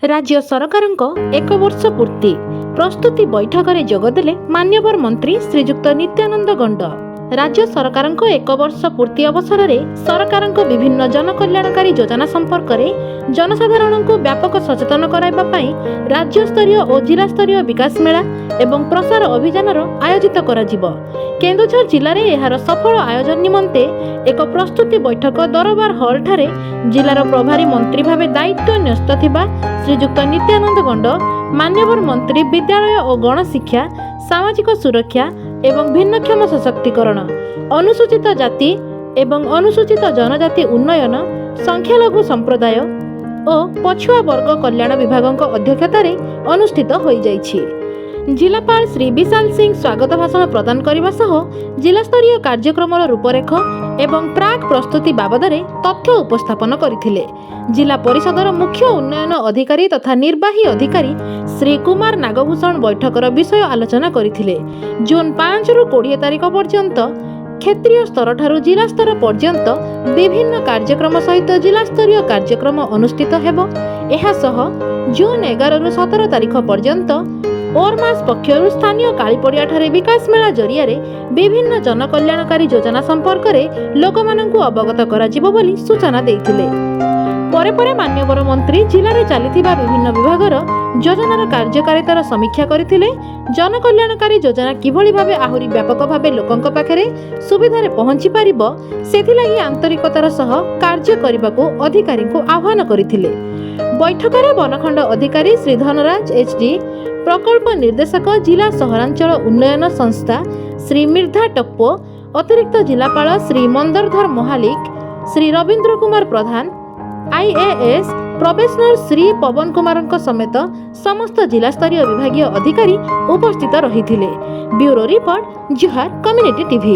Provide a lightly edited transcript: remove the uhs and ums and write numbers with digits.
राज्य सरकार एक वर्ष पूर्ति प्रस्तुति बैठक में जोगदेले मान्यवर मंत्री श्रीजुक्त नित्यानंद गंड। राज्य सरकार एक वर्ष पूर्ति अवसर में सरकार विभिन्न जनकल्याणकारी योजना संपर्क में जनसाधारण को व्यापक सचेतन कराइबापई राज्य स्तरीय और जिला स्तरीय विकास मेला एवं प्रसार अभियान आयोजित कराजिबो। केन्दुझर जिले में यार सफल आयोजन निमंते एक प्रस्तुति बैठक दरबार हॉल ठारे जिलार प्रभारी मंत्री भावे दायित्व न्यस्त थिबा श्रीजुक्त नित्यानंद गंड, मान्यवर मंत्री विद्यालय और गणशिक्षा, सामाजिक सुरक्षा एवं भिन्नक्षम सशक्तिकरण, अनुसूचित जाति एवं अनुसूचित जनजाति उन्नयन, संख्यालघु संप्रदाय और पछुआ वर्ग कल्याण विभाग अध्यक्षतार अनुष्ठित हो जाइछि। जिलापाल श्री विशाल सिंह स्वागत भाषण प्रदान करने सह जिला स्तरीय कार्यक्रम रूपरेख एवं प्राक प्रस्तुति बाबद तथ्य उपस्थापन करथिले। जिला परिषदर मुख्य उन्नयन अधिकारी तथा निर्वाही अधिकारी श्री कुमार नागभूषण बैठकर विषय आलोचना करथिले। जून 5 रु 20 तारिख पर्यंत क्षेत्रीय स्तर ठारू जिला स्तर पर्यंत विभिन्न कार्यक्रम सहित जिला स्तरीय कार्यक्रम अनुष्ठित हेबो। एहा सह जून 11 रु 17 तारिख पर्यंत ओरमास पक्षर स्थानीय कालीपड़िया ठारे विकास मेला जरिया विभिन्न जनकल्याणकारी योजना संपर्क में लोक माननकु अवगत कराजिबो बोली सूचना देइथिले। परे परे मान्यवर मंत्री जिले में चलीथिबा विभिन्न विभागर योजनार कार्यकारितार समीक्षा करथिले। जनकल्याणकारी योजना किभଳି भाबे आहुरी व्यापक भाबे लोकंक पाखरे सुविधारे पहुंची पारिबो सेथिलागि आंतरिकतार सह कार्य करिबाकू अधिकारी को आह्वान करथिले। बैठकरे वनखंड अधिकारी श्री धनराज एचडी, प्रकल्प निर्देशक जिला सहरांचल उन्नयन संस्था श्री मिर्धा टप्पो, अतिरिक्त जिलापाल श्री मंदरधर महालिक, श्री रवींद्र कुमार प्रधान, आईएएस प्रोबेशनर श्री पवन कुमार समेत समस्त जिला स्तरीय विभागीय अधिकारी उपस्थित रहिथिले। Bureau report, Juhar community TV.